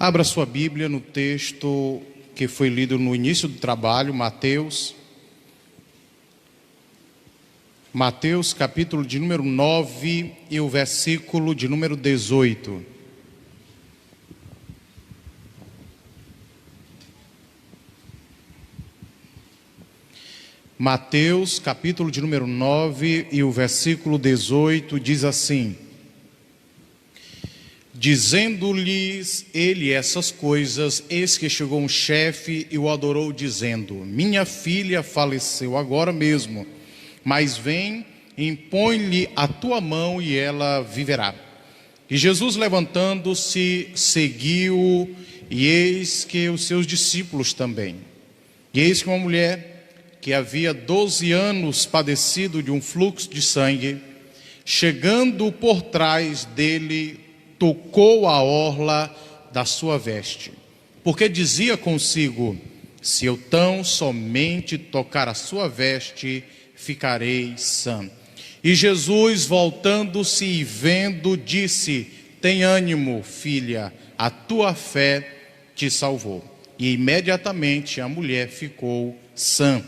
Abra sua Bíblia no texto que foi lido no início do trabalho, Mateus. Mateus, capítulo de número 9 e o versículo de número 18. Mateus, capítulo de número 9 e o versículo 18 diz assim: Dizendo-lhes ele essas coisas, eis que chegou um chefe e o adorou, dizendo: Minha filha faleceu agora mesmo, mas vem, impõe-lhe a tua mão e ela viverá. E Jesus, levantando-se, seguiu, e eis que os seus discípulos também. E eis que uma mulher que havia 12 anos padecido de um fluxo de sangue, chegando por trás dele, tocou a orla da sua veste, porque dizia consigo: se eu tão somente tocar a sua veste, ficarei sã. E Jesus, voltando-se e vendo, disse: tem ânimo, filha, a tua fé te salvou. E imediatamente a mulher ficou sã.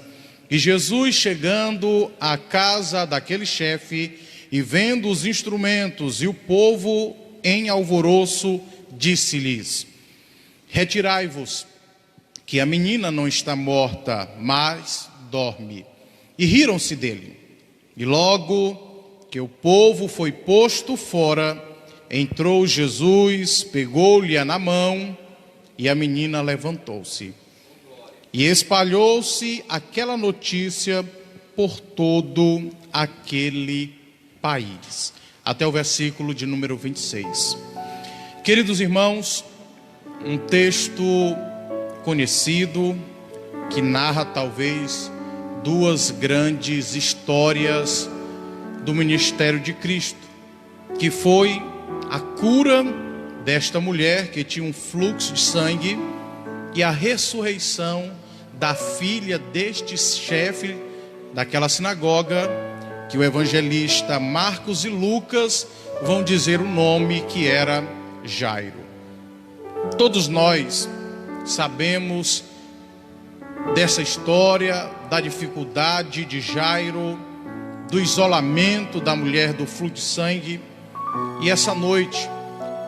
E Jesus, chegando à casa daquele chefe e vendo os instrumentos e o povo em alvoroço, disse-lhes: retirai-vos, que a menina não está morta, mas dorme. E riram-se dele. E logo que o povo foi posto fora, entrou Jesus, pegou-lhe na mão, e a menina levantou-se. E espalhou-se aquela notícia por todo aquele país. Até o versículo de número 26. Queridos irmãos, um texto conhecido que narra talvez duas grandes histórias do ministério de Cristo, que foi a cura desta mulher que tinha um fluxo de sangue e a ressurreição da filha deste chefe daquela sinagoga, que o evangelista Marcos e Lucas vão dizer o nome, que era Jairo. Todos nós sabemos dessa história, da dificuldade de Jairo, do isolamento da mulher do fluxo de sangue. E essa noite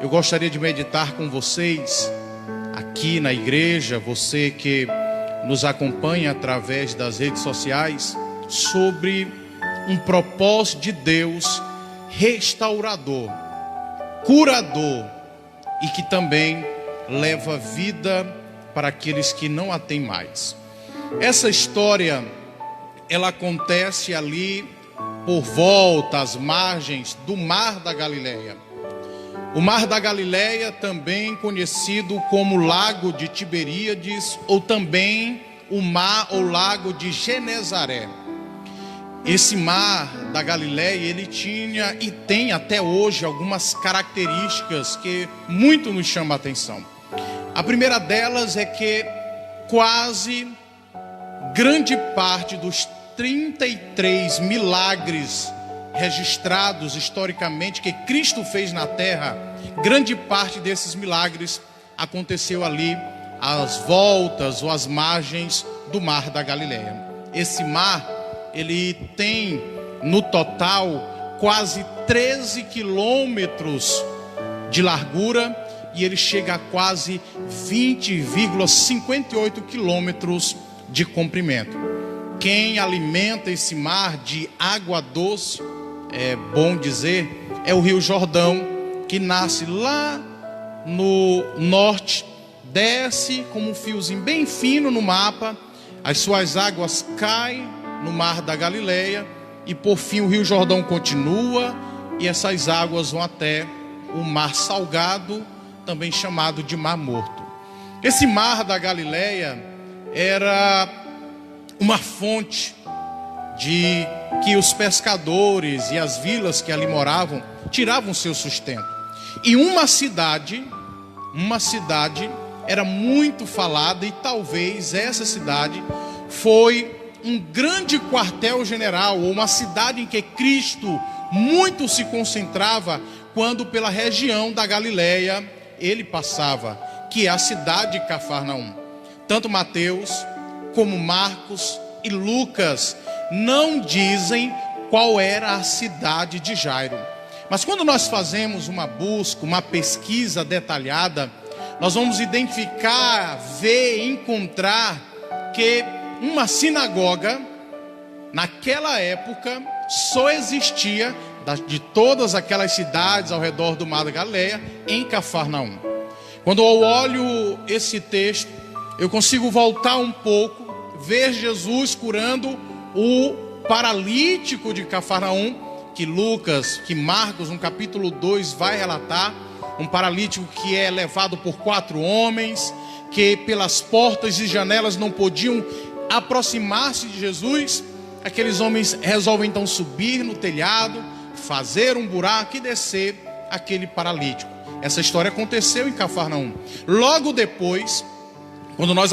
eu gostaria de meditar com vocês aqui na igreja, você que nos acompanha através das redes sociais, sobre um propósito de Deus restaurador, curador, e que também leva vida para aqueles que não a têm mais. Essa história, ela acontece ali por volta, às margens do Mar da Galileia. O Mar da Galileia, também conhecido como Lago de Tiberíades, ou também o Mar ou Lago de Genezaré. Esse Mar da Galileia, ele tinha e tem até hoje algumas características que muito nos chamam a atenção. A primeira delas é que quase grande parte dos 33 milagres registrados historicamente que Cristo fez na terra, grande parte desses milagres aconteceu ali às voltas ou às margens do Mar da Galileia. Esse mar, ele tem no total quase 13 quilômetros de largura e ele chega a quase 20,58 quilômetros de comprimento. Quem alimenta esse mar de água doce, é bom dizer, é o Rio Jordão, que nasce lá no norte, desce como um fiozinho bem fino no mapa, as suas águas caem no Mar da Galileia e por fim o Rio Jordão continua e essas águas vão até o Mar Salgado, também chamado de Mar Morto. Esse Mar da Galileia era uma fonte de que os pescadores e as vilas que ali moravam tiravam seu sustento. E uma cidade era muito falada, e talvez essa cidade foi um grande quartel-general, ou uma cidade em que Cristo muito se concentrava quando pela região da Galileia ele passava, que é a cidade de Cafarnaum. Tanto Mateus como Marcos e Lucas não dizem qual era a cidade de Jairo. Mas quando nós fazemos uma busca, uma pesquisa detalhada, nós vamos identificar, ver, encontrar que uma sinagoga, naquela época, só existia de todas aquelas cidades ao redor do Mar da Galileia, em Cafarnaum. Quando eu olho esse texto, eu consigo voltar um pouco, ver Jesus curando o paralítico de Cafarnaum, que Lucas, que Marcos, no capítulo 2, vai relatar. Um paralítico que é levado por 4 homens, que pelas portas e janelas não podiam aproximar-se de Jesus. Aqueles homens resolvem então subir no telhado, fazer um buraco e descer aquele paralítico. Essa história aconteceu em Cafarnaum. Logo depois, quando nós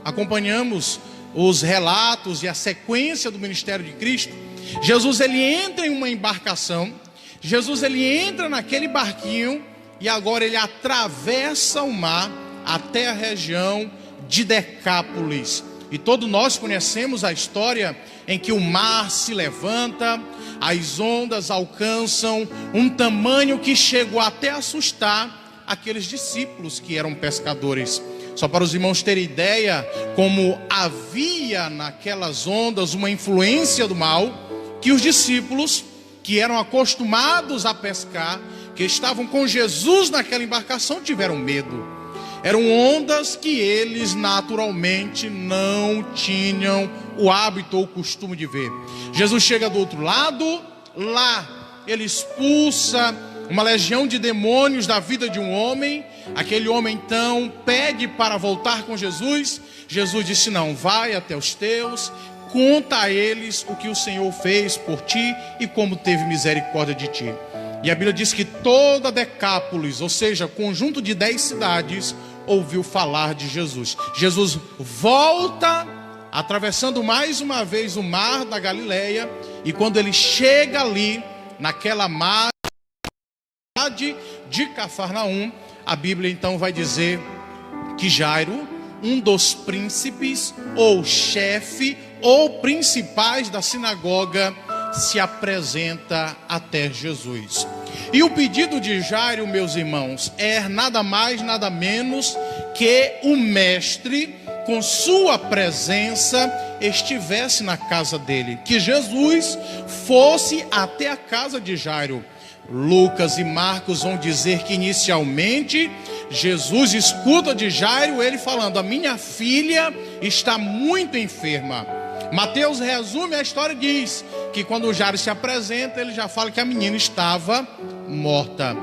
acompanhamos os relatos e a sequência do ministério de Cristo, Jesus ele entra em uma embarcação, Jesus ele entra naquele barquinho e agora ele atravessa o mar até a região de Decápolis. E todos nós conhecemos a história em que o mar se levanta, as ondas alcançam um tamanho que chegou até a assustar aqueles discípulos que eram pescadores. Só para os irmãos terem ideia, como havia naquelas ondas uma influência do mal, que os discípulos, que eram acostumados a pescar, que estavam com Jesus naquela embarcação, tiveram medo. Eram ondas que eles naturalmente não tinham o hábito ou o costume de ver. Jesus chega do outro lado, lá ele expulsa uma legião de demônios da vida de um homem. Aquele homem então pede para voltar com Jesus. Jesus disse: não, vai até os teus, conta a eles o que o Senhor fez por ti e como teve misericórdia de ti. E a Bíblia diz que toda Decápolis, ou seja, conjunto de 10 cidades, ouviu falar de Jesus. Jesus volta, atravessando mais uma vez o mar da Galileia, e quando ele chega ali, naquela margem de Cafarnaum, a Bíblia então vai dizer que Jairo, um dos príncipes, ou chefe, ou principais da sinagoga, se apresenta até Jesus. E o pedido de Jairo, meus irmãos, é nada mais, nada menos que o mestre, com sua presença, estivesse na casa dele, que Jesus fosse até a casa de Jairo. Lucas e Marcos vão dizer que inicialmente Jesus escuta de Jairo ele falando: a minha filha está muito enferma. Mateus resume a história e diz que quando Jairo se apresenta, ele já fala que a menina estava morta.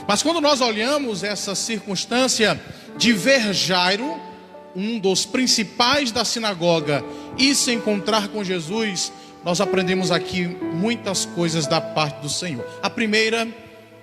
Mas quando nós olhamos essa circunstância de ver Jairo, um dos principais da sinagoga, e se encontrar com Jesus, nós aprendemos aqui muitas coisas da parte do Senhor. A primeira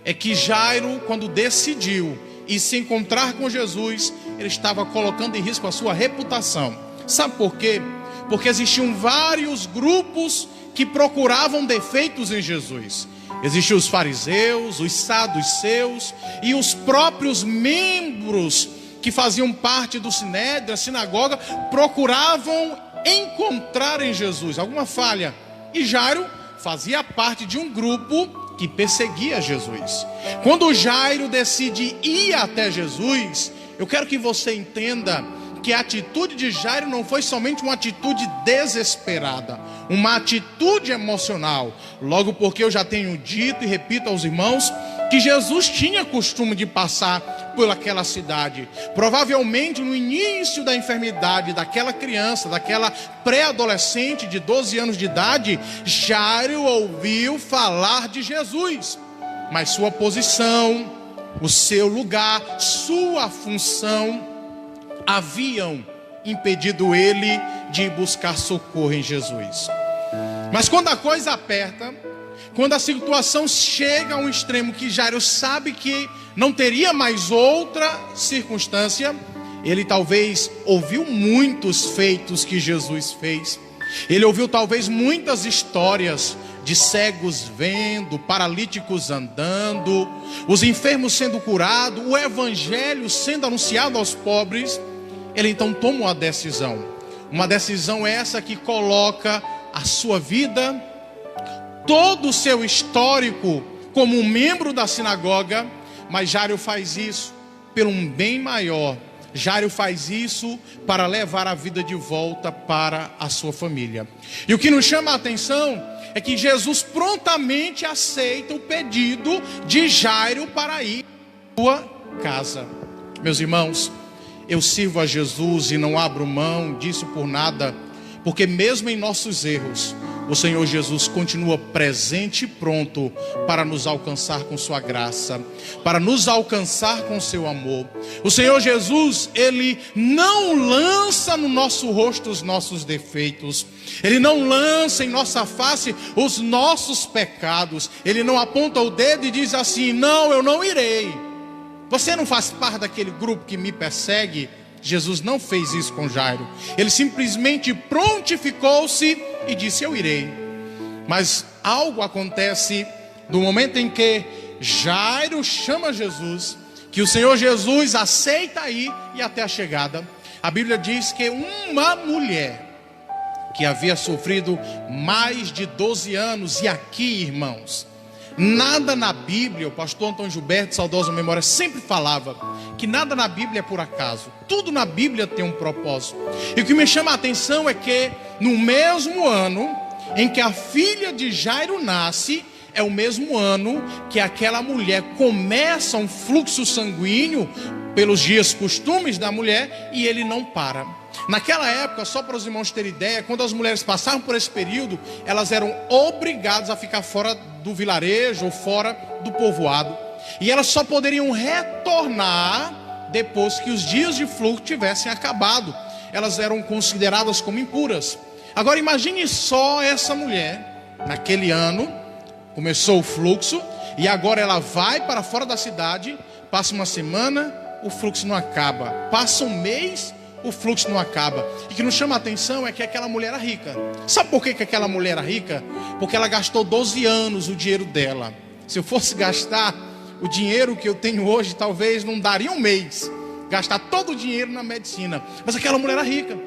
é que Jairo, quando decidiu ir se encontrar com Jesus, ele estava colocando em risco a sua reputação. Sabe por quê? Porque existiam vários grupos que procuravam defeitos em Jesus. Existiam os fariseus, os saduceus e os próprios membros que faziam parte do sinédrio, da sinagoga, procuravam encontrar em Jesus alguma falha. E Jairo fazia parte de um grupo que perseguia Jesus. Quando Jairo decide ir até Jesus, eu quero que você entenda que a atitude de Jairo não foi somente uma atitude desesperada, uma atitude emocional. Logo porque eu já tenho dito e repito aos irmãos que Jesus tinha costume de passar por aquela cidade. Provavelmente no início da enfermidade daquela criança, daquela pré-adolescente de 12 anos de idade, Jairo ouviu falar de Jesus. Mas sua posição, o seu lugar, sua função haviam impedido ele de buscar socorro em Jesus. Mas quando a coisa aperta, quando a situação chega a um extremo que Jairo sabe que não teria mais outra circunstância, ele talvez ouviu muitos feitos que Jesus fez. Ele ouviu talvez muitas histórias de cegos vendo, paralíticos andando, os enfermos sendo curados, o evangelho sendo anunciado aos pobres, ele então toma uma decisão essa que coloca a sua vida, todo o seu histórico como um membro da sinagoga. Mas Jairo faz isso pelo um bem maior. Jairo faz isso para levar a vida de volta para a sua família. E o que nos chama a atenção é que Jesus prontamente aceita o pedido de Jairo para ir à sua casa. Meus irmãos, eu sirvo a Jesus e não abro mão disso por nada, porque mesmo em nossos erros, o Senhor Jesus continua presente e pronto para nos alcançar com sua graça, para nos alcançar com seu amor. O Senhor Jesus, Ele não lança no nosso rosto os nossos defeitos, Ele não lança em nossa face os nossos pecados, Ele não aponta o dedo e diz assim: não, eu não irei. Você não faz parte daquele grupo que me persegue? Jesus não fez isso com Jairo. Ele simplesmente prontificou-se e disse: eu irei. Mas algo acontece no momento em que Jairo chama Jesus, que o Senhor Jesus aceita ir e até a chegada. A Bíblia diz que uma mulher que havia sofrido mais de 12 anos, e aqui, irmãos, nada na Bíblia, o pastor Antônio Gilberto, saudosa memória, sempre falava que nada na Bíblia é por acaso, tudo na Bíblia tem um propósito. E o que me chama a atenção é que no mesmo ano em que a filha de Jairo nasce, é o mesmo ano que aquela mulher começa um fluxo sanguíneo pelos dias costumes da mulher, e ele não para. Naquela época, só para os irmãos terem ideia, quando as mulheres passavam por esse período, elas eram obrigadas a ficar fora do vilarejo ou fora do povoado, e elas só poderiam retornar depois que os dias de fluxo tivessem acabado. Elas eram consideradas como impuras. Agora imagine só essa mulher, naquele ano, começou o fluxo, e agora ela vai para fora da cidade, passa uma semana, o fluxo não acaba, passa um mês, o fluxo não acaba. E o que nos chama a atenção é que aquela mulher era rica. Sabe por que aquela mulher era rica? Porque ela gastou 12 anos o dinheiro dela. Se eu fosse gastar o dinheiro que eu tenho hoje, talvez não daria um mês, gastar todo o dinheiro na medicina. Mas aquela mulher era rica.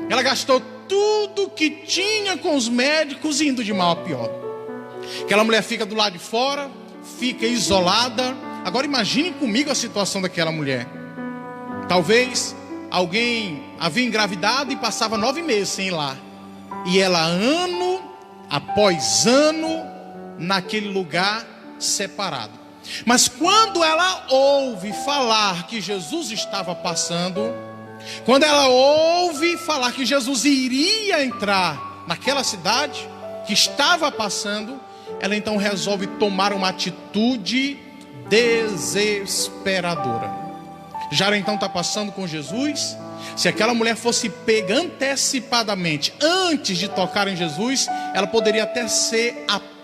Ela gastou tudo que tinha com os médicos, indo de mal a pior. Aquela mulher fica do lado de fora, fica isolada. Agora imagine comigo a situação daquela mulher. Talvez alguém havia engravidado e passava 9 meses sem ir lá, e ela ano após ano naquele lugar separado. Mas quando ela ouve falar que Jesus estava passando, quando ela ouve falar que Jesus iria entrar naquela cidade que estava passando, ela então resolve tomar uma atitude desesperadora. Jairo então está passando com Jesus. Se aquela mulher fosse pega antecipadamente, antes de tocar em Jesus, ela poderia até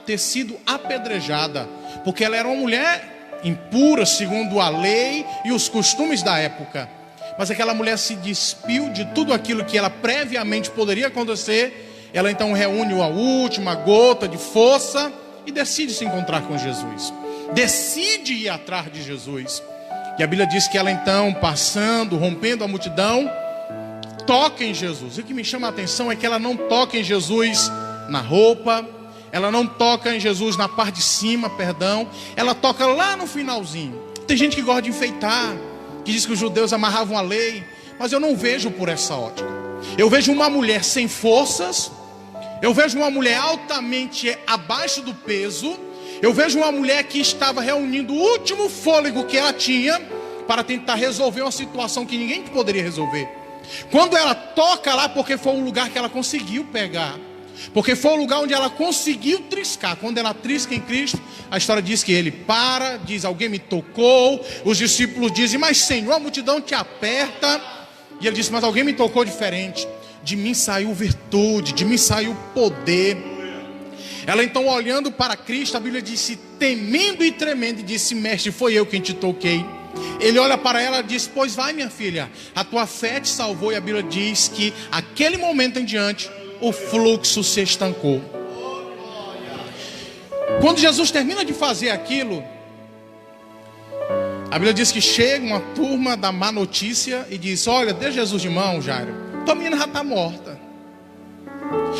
ter sido apedrejada, porque ela era uma mulher impura segundo a lei e os costumes da época. Mas aquela mulher se despiu de tudo aquilo que ela previamente poderia acontecer. Ela então reúne a última gota de força e decide se encontrar com Jesus, decide ir atrás de Jesus. E a Bíblia diz que ela então, passando, rompendo a multidão, toca em Jesus. E o que me chama a atenção é que ela não toca em Jesus na roupa, ela não toca em Jesus na parte de cima, ela toca lá no finalzinho. Tem gente que gosta de enfeitar, que diz que os judeus amarravam a lei, mas eu não vejo por essa ótica. Eu vejo uma mulher sem forças, eu vejo uma mulher altamente abaixo do peso, eu vejo uma mulher que estava reunindo o último fôlego que ela tinha para tentar resolver uma situação que ninguém poderia resolver. Quando ela toca lá, porque foi um lugar que ela conseguiu pegar, porque foi um lugar onde ela conseguiu triscar. Quando ela trisca em Cristo, a história diz que ele para, diz: alguém me tocou. Os discípulos dizem: mas Senhor, a multidão te aperta. E ele disse: mas alguém me tocou diferente. De mim saiu virtude, de mim saiu poder. Ela então, olhando para Cristo, a Bíblia disse, temendo e tremendo, e disse: mestre, foi eu quem te toquei. Ele olha para ela e diz: pois vai, minha filha, a tua fé te salvou. E a Bíblia diz que aquele momento em diante o fluxo se estancou. Quando Jesus termina de fazer aquilo, a Bíblia diz que chega uma turma da má notícia e diz: olha, dê Jesus de mão, Jairo, tua menina já está morta.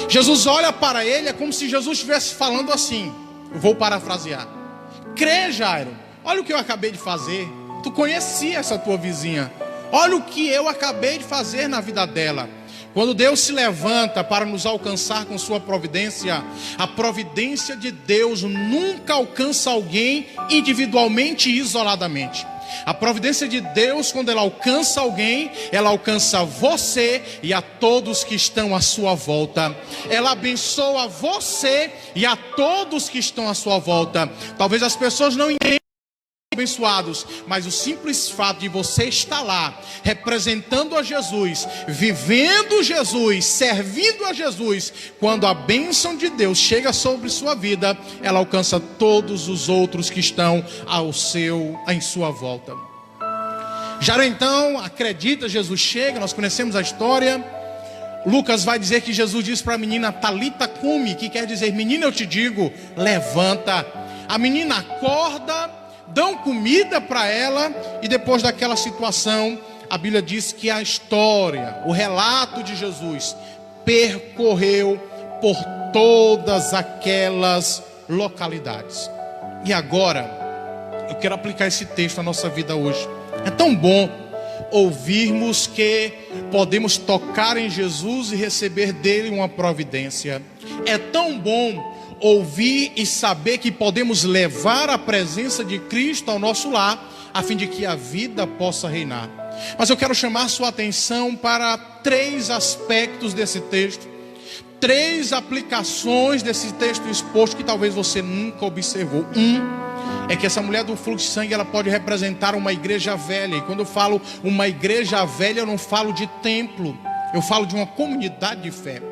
Jesus olha para ele, é como se Jesus estivesse falando assim, eu vou parafrasear: crê, Jairo, olha o que eu acabei de fazer. Tu conhecia essa tua vizinha, olha o que eu acabei de fazer na vida dela. Quando Deus se levanta para nos alcançar com sua providência, a providência de Deus nunca alcança alguém individualmente e isoladamente. A providência de Deus, quando ela alcança alguém, ela alcança você e a todos que estão à sua volta. Ela abençoa você e a todos que estão à sua volta. Talvez as pessoas não entendam abençoados, mas o simples fato de você estar lá, representando a Jesus, vivendo Jesus, servindo a Jesus, quando a bênção de Deus chega sobre sua vida, ela alcança todos os outros que estão em sua volta. Jairo então acredita, Jesus chega, nós conhecemos a história. Lucas vai dizer que Jesus diz para a menina: Talita cumi, que quer dizer: menina, eu te digo, levanta. A menina acorda, dão comida para ela, e depois daquela situação, a Bíblia diz que a história, o relato de Jesus percorreu por todas aquelas localidades. E agora, eu quero aplicar esse texto à nossa vida hoje. É tão bom ouvirmos que podemos tocar em Jesus e receber dele uma providência. É tão bom ouvir e saber que podemos levar a presença de Cristo ao nosso lar, a fim de que a vida possa reinar. Mas eu quero chamar sua atenção para 3 aspectos desse texto, 3 aplicações desse texto exposto que talvez você nunca observou. É que essa mulher do fluxo de sangue, ela pode representar uma igreja velha. E quando eu falo uma igreja velha, eu não falo de templo, eu falo de uma comunidade de fé.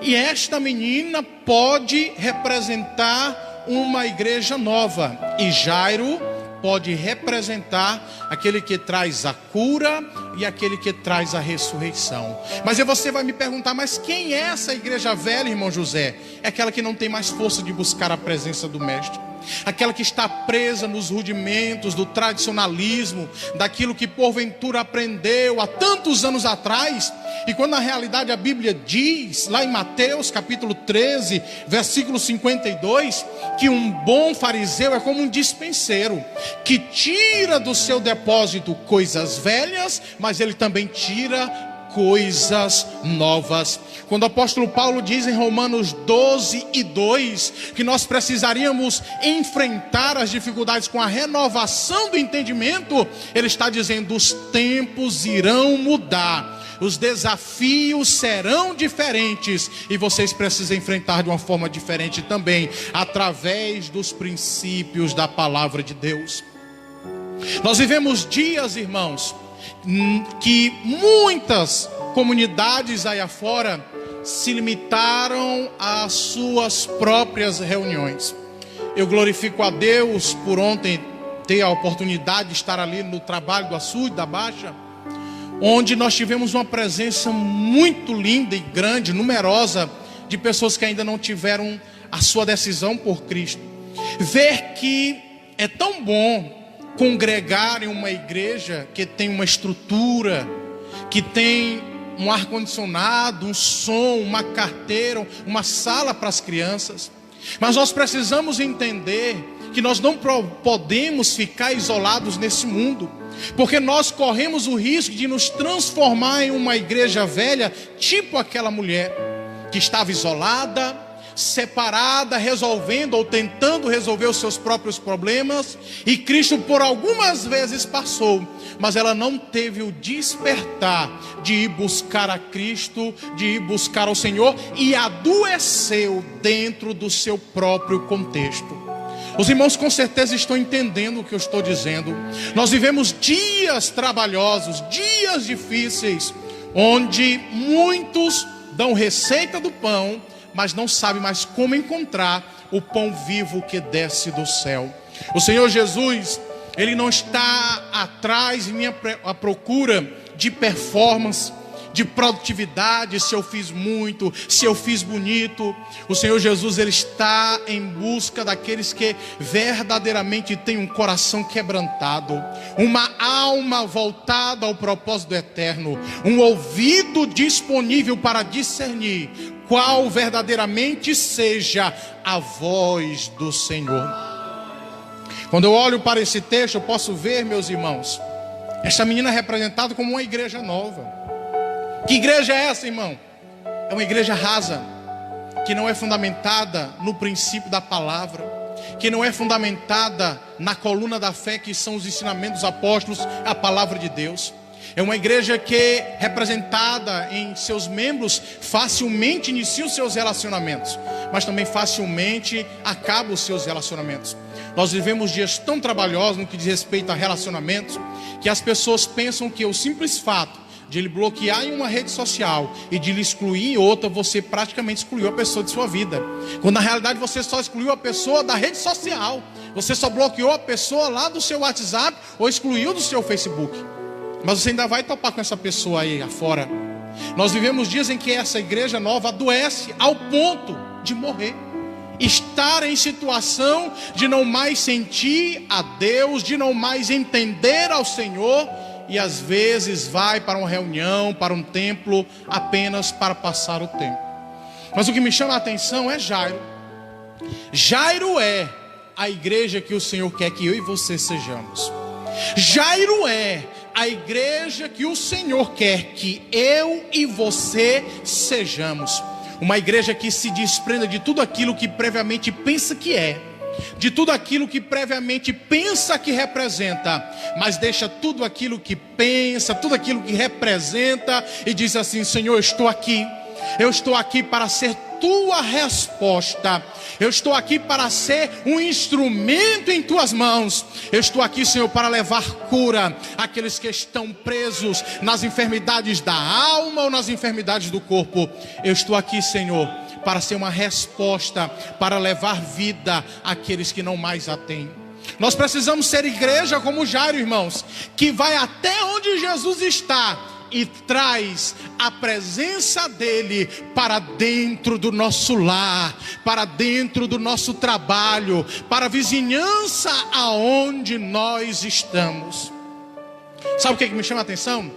E esta menina pode representar uma igreja nova. E Jairo pode representar aquele que traz a cura e aquele que traz a ressurreição. Mas aí você vai me perguntar: mas quem é essa igreja velha, irmão José? É aquela que não tem mais força de buscar a presença do Mestre, aquela que está presa nos rudimentos do tradicionalismo, daquilo que porventura aprendeu há tantos anos atrás. E quando na realidade a Bíblia diz, lá em Mateus capítulo 13, versículo 52, que um bom fariseu é como um dispenseiro, que tira do seu depósito coisas velhas, mas ele também tira coisas novas. Quando o apóstolo Paulo diz em Romanos 12:2 que nós precisaríamos enfrentar as dificuldades com a renovação do entendimento, ele está dizendo: os tempos irão mudar, os desafios serão diferentes, e vocês precisam enfrentar de uma forma diferente também, através dos princípios da palavra de Deus. Nós vivemos dias, irmãos, que muitas comunidades aí afora se limitaram às suas próprias reuniões. Eu glorifico a Deus por ontem ter a oportunidade de estar ali no trabalho do açude, da Baixa, onde nós tivemos uma presença muito linda e grande, numerosa, de pessoas que ainda não tiveram a sua decisão por Cristo. Ver que é tão bom congregar em uma igreja que tem uma estrutura, que tem um ar-condicionado, um som, uma carteira, uma sala para as crianças. Mas nós precisamos entender que nós não podemos ficar isolados nesse mundo, porque nós corremos o risco de nos transformar em uma igreja velha, tipo aquela mulher que estava isolada, separada, resolvendo ou tentando resolver os seus próprios problemas. E Cristo por algumas vezes passou, mas ela não teve o despertar de ir buscar a Cristo, de ir buscar ao Senhor, e adoeceu dentro do seu próprio contexto. Os irmãos com certeza estão entendendo o que eu estou dizendo. Nós vivemos dias trabalhosos, dias difíceis, onde muitos dão receita do pão, mas não sabem mais como encontrar o pão vivo que desce do céu. O Senhor Jesus, Ele não está atrás em minha procura de performance, de produtividade, se eu fiz muito, se eu fiz bonito. O Senhor Jesus, Ele está em busca daqueles que verdadeiramente têm um coração quebrantado, uma alma voltada ao propósito eterno, um ouvido disponível para discernir qual verdadeiramente seja a voz do Senhor. Quando eu olho para esse texto, eu posso ver, meus irmãos, esta menina é representada como uma igreja nova. Que igreja é essa, irmão? É uma igreja rasa, que não é fundamentada no princípio da palavra, que não é fundamentada na coluna da fé, que são os ensinamentos dos apóstolos, a palavra de Deus. É uma igreja que, representada em seus membros, facilmente inicia os seus relacionamentos, mas também facilmente acaba os seus relacionamentos. Nós vivemos dias tão trabalhosos no que diz respeito a relacionamentos, que as pessoas pensam que o simples fato de ele bloquear em uma rede social e de lhe excluir em outra, você praticamente excluiu a pessoa de sua vida, quando na realidade você só excluiu a pessoa da rede social, você só bloqueou a pessoa lá do seu WhatsApp ou excluiu do seu Facebook, mas você ainda vai topar com essa pessoa aí afora. Nós vivemos dias em que essa igreja nova adoece ao ponto de morrer, estar em situação de não mais sentir a Deus, de não mais entender ao Senhor, e às vezes vai para uma reunião, para um templo, apenas para passar o tempo. Mas o que me chama a atenção é Jairo. Jairo é a igreja que o Senhor quer que eu e você sejamos. Jairo é a igreja que o Senhor quer que eu e você sejamos. Uma igreja que se desprenda de tudo aquilo que previamente pensa que é, de tudo aquilo que previamente pensa que representa, mas deixa tudo aquilo que pensa, tudo aquilo que representa e diz assim: Senhor, eu estou aqui para ser tua resposta, eu estou aqui para ser um instrumento em tuas mãos, eu estou aqui, Senhor, para levar cura àqueles que estão presos nas enfermidades da alma ou nas enfermidades do corpo. Eu estou aqui, Senhor, para ser uma resposta, para levar vida àqueles que não mais a têm. Nós precisamos ser igreja como Jairo, irmãos, que vai até onde Jesus está e traz a presença dele para dentro do nosso lar, para dentro do nosso trabalho, para a vizinhança aonde nós estamos. Sabe o que me chama a atenção?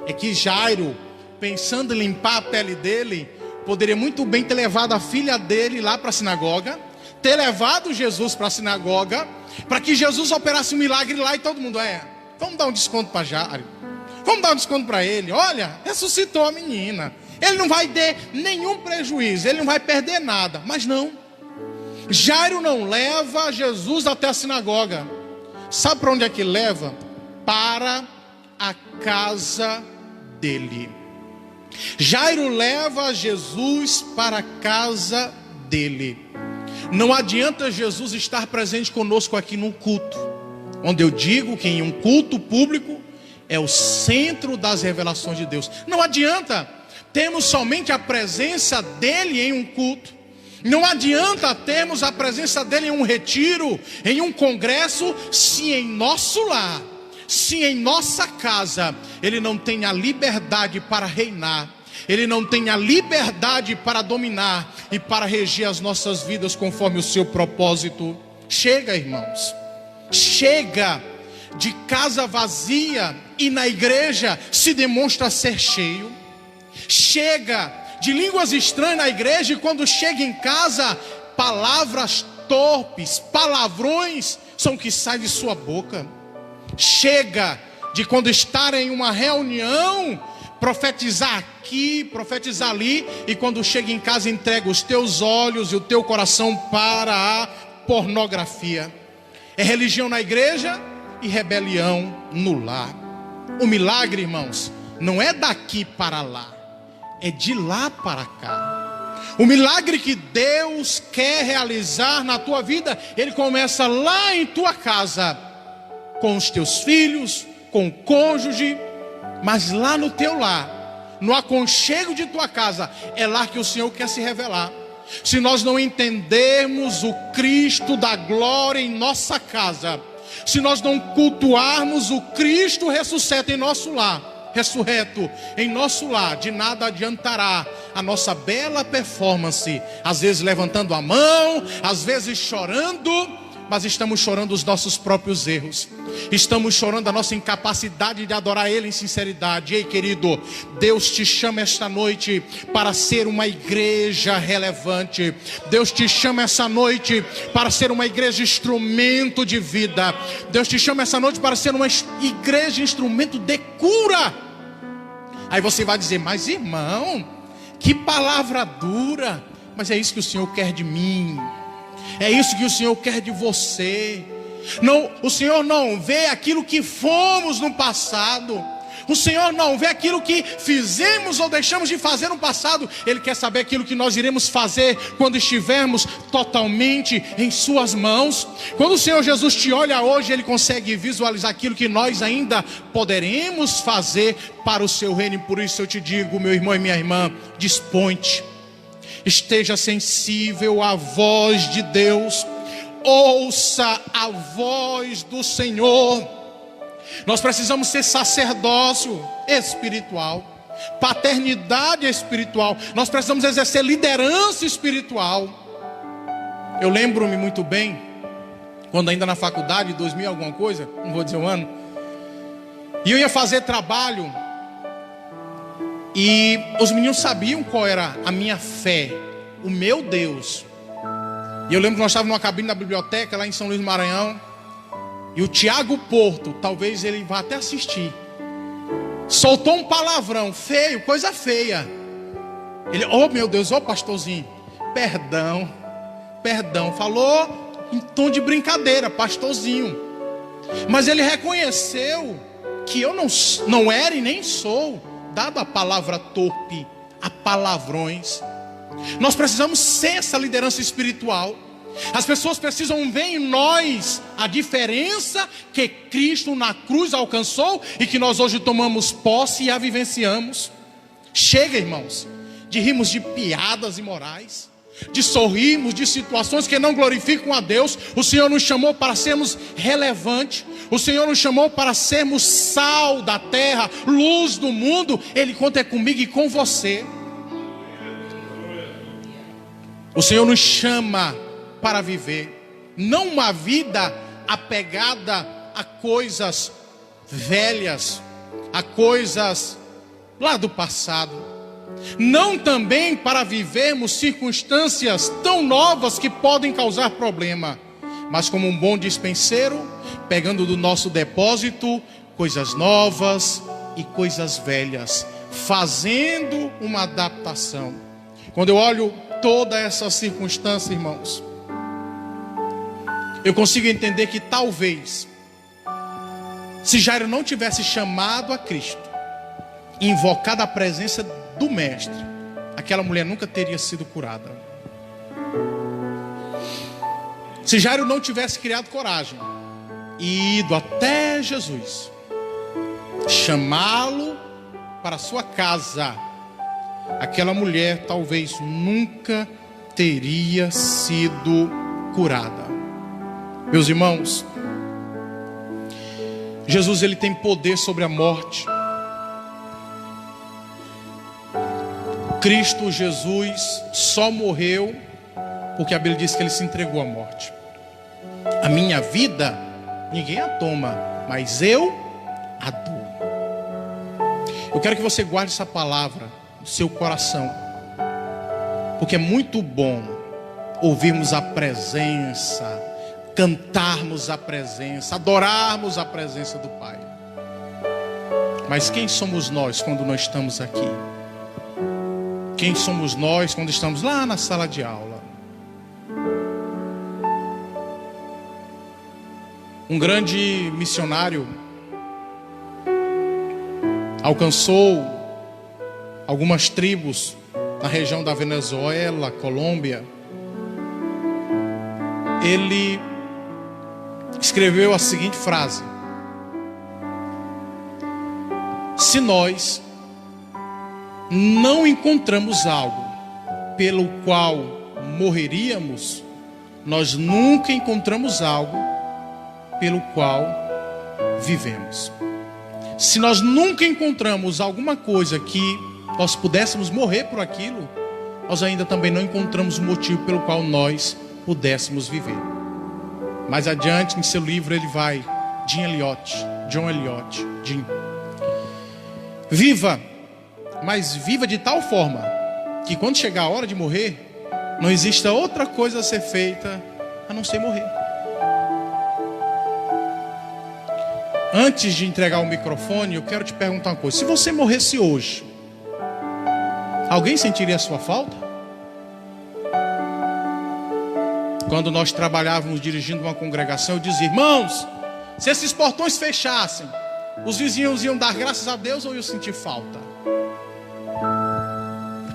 É que Jairo, pensando em limpar a pele dele, poderia muito bem ter levado a filha dele lá para a sinagoga, ter levado Jesus para a sinagoga, para que Jesus operasse um milagre lá e todo mundo, vamos dar um desconto para Jairo, vamos dar um desconto para ele, olha, ressuscitou a menina, ele não vai ter nenhum prejuízo, ele não vai perder nada. Mas não, Jairo não leva Jesus até a sinagoga. Sabe para onde é que leva? Para a casa dele. Jairo leva Jesus para a casa dele. Não adianta Jesus estar presente conosco aqui num culto, onde eu digo que em um culto público é o centro das revelações de Deus. Não adianta termos somente a presença dele em um culto. Não adianta termos a presença dele em um retiro, em um congresso, se em nosso lar, se em nossa casa, ele não tem a liberdade para reinar, ele não tem a liberdade para dominar e para reger as nossas vidas conforme o seu propósito. Chega, irmãos, chega de casa vazia e na igreja se demonstra ser cheio. Chega de línguas estranhas na igreja e quando chega em casa, palavras torpes, palavrões são o que sai de sua boca. Chega de quando estar em uma reunião, profetizar aqui, profetizar ali, e quando chega em casa entrega os teus olhos e o teu coração para a pornografia. É religião na igreja e rebelião no lar. O milagre, irmãos, não é daqui para lá, é de lá para cá. O milagre que Deus quer realizar na tua vida, ele começa lá em tua casa, com os teus filhos, com o cônjuge, mas lá no teu lar, no aconchego de tua casa, é lá que o Senhor quer se revelar. Se nós não entendermos o Cristo da glória em nossa casa, se nós não cultuarmos o Cristo ressuscita em nosso lar, ressurreto em nosso lar, de nada adiantará a nossa bela performance, às vezes levantando a mão, às vezes chorando, mas estamos chorando os nossos próprios erros, estamos chorando a nossa incapacidade de adorar Ele em sinceridade. Ei, querido, Deus te chama esta noite para ser uma igreja relevante. Deus te chama essa noite para ser uma igreja instrumento de vida. Deus te chama essa noite para ser uma igreja instrumento de cura. Aí você vai dizer: mas irmão, que palavra dura. Mas é isso que o Senhor quer de mim, é isso que o Senhor quer de você. Não, o Senhor não vê aquilo que fomos no passado, o Senhor não vê aquilo que fizemos ou deixamos de fazer no passado. Ele quer saber aquilo que nós iremos fazer quando estivermos totalmente em suas mãos. Quando o Senhor Jesus te olha hoje, Ele consegue visualizar aquilo que nós ainda poderemos fazer para o seu reino. E por isso eu te digo, meu irmão e minha irmã, dispõe-te, esteja sensível à voz de Deus, ouça a voz do Senhor. Nós precisamos ser sacerdócio espiritual, paternidade espiritual. Nós precisamos exercer liderança espiritual. Eu lembro-me muito bem, quando ainda na faculdade, 2000 alguma coisa, não vou dizer o ano, e eu ia fazer trabalho, e os meninos sabiam qual era a minha fé, o meu Deus. E eu lembro que nós estávamos numa cabine da biblioteca lá em São Luís do Maranhão, e o Tiago Porto, talvez ele vá até assistir, soltou um palavrão feio, coisa feia. Ele: oh meu Deus, oh pastorzinho, perdão, falou em tom de brincadeira, pastorzinho. Mas ele reconheceu que eu não era e nem sou dado a palavra torpe, a palavrões. Nós precisamos ser essa liderança espiritual. As pessoas precisam ver em nós a diferença que Cristo na cruz alcançou e que nós hoje tomamos posse e a vivenciamos. Chega, irmãos, de rirmos de piadas imorais, de sorrirmos de situações que não glorificam a Deus. O Senhor nos chamou para sermos relevantes, o Senhor nos chamou para sermos sal da terra, luz do mundo. Ele conta comigo e com você. O Senhor nos chama para viver, não uma vida apegada a coisas velhas, a coisas lá do passado, não também para vivermos circunstâncias tão novas que podem causar problema, mas como um bom dispenseiro, pegando do nosso depósito coisas novas e coisas velhas, fazendo uma adaptação. Quando eu olho toda essa circunstância, irmãos, eu consigo entender que talvez, se Jairo não tivesse chamado a Cristo, invocado a presença do Mestre, aquela mulher nunca teria sido curada. Se Jairo não tivesse criado coragem e ido até Jesus, chamá-lo para a sua casa, aquela mulher talvez nunca teria sido curada. Meus irmãos, Jesus, ele tem poder sobre a morte. Cristo Jesus só morreu porque a Bíblia diz que ele se entregou à morte. A minha vida ninguém a toma, mas eu a dou. Eu quero que você guarde essa palavra no seu coração, porque é muito bom ouvirmos a presença, cantarmos a presença, adorarmos a presença do Pai. Mas quem somos nós quando nós estamos aqui? Quem somos nós quando estamos lá na sala de aula? Um grande missionário alcançou algumas tribos na região da Venezuela, Colômbia. Ele escreveu a seguinte frase: se nós não encontramos algo pelo qual morreríamos, nós nunca encontramos algo pelo qual vivemos. Se nós nunca encontramos alguma coisa que nós pudéssemos morrer por aquilo, nós ainda também não encontramos o motivo pelo qual nós pudéssemos viver. Mais adiante, em seu livro, ele vai, John Eliot, viva, mas viva de tal forma que quando chegar a hora de morrer, não exista outra coisa a ser feita a não ser morrer. Antes de entregar o microfone, eu quero te perguntar uma coisa. Se você morresse hoje, alguém sentiria a sua falta? Quando nós trabalhávamos dirigindo uma congregação, eu dizia: irmãos, se esses portões fechassem, os vizinhos iam dar graças a Deus ou iam sentir falta?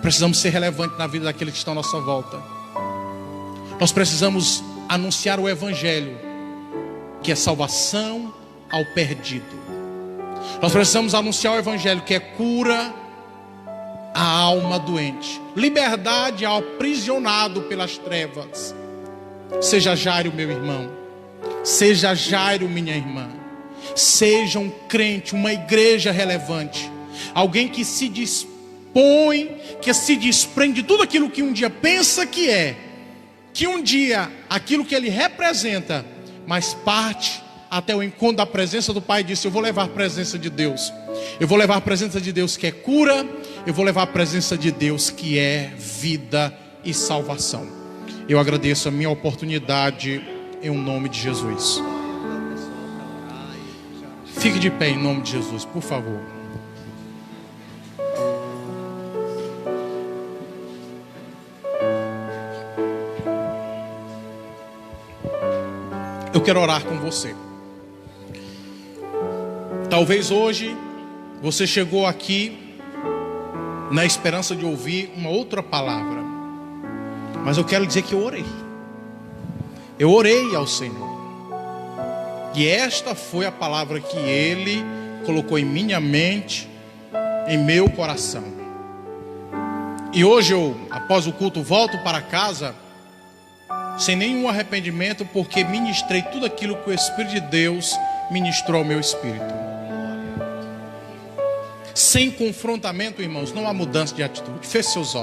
Precisamos ser relevantes na vida daqueles que estão à nossa volta. Nós precisamos anunciar o Evangelho, que é salvação ao perdido. Nós precisamos anunciar o Evangelho, que é cura à alma doente, liberdade ao aprisionado pelas trevas. Seja Jairo, meu irmão, seja Jairo, minha irmã, seja um crente, uma igreja relevante, alguém que se dispõe, que se desprende de tudo aquilo que um dia pensa que é, que um dia aquilo que ele representa, mas parte até o encontro da presença do Pai, e disse: eu vou levar a presença de Deus, eu vou levar a presença de Deus que é cura, eu vou levar a presença de Deus que é vida e salvação. Eu agradeço a minha oportunidade em nome de Jesus. Fique de pé em nome de Jesus, por favor. Eu quero orar com você. Talvez hoje você chegou aqui na esperança de ouvir uma outra palavra, mas eu quero dizer que eu orei. Eu orei ao Senhor, e esta foi a palavra que Ele colocou em minha mente, em meu coração. E hoje eu, após o culto, volto para casa sem nenhum arrependimento, porque ministrei tudo aquilo que o Espírito de Deus ministrou ao meu espírito. Sem confrontamento, irmãos, não há mudança de atitude. Feche seus olhos.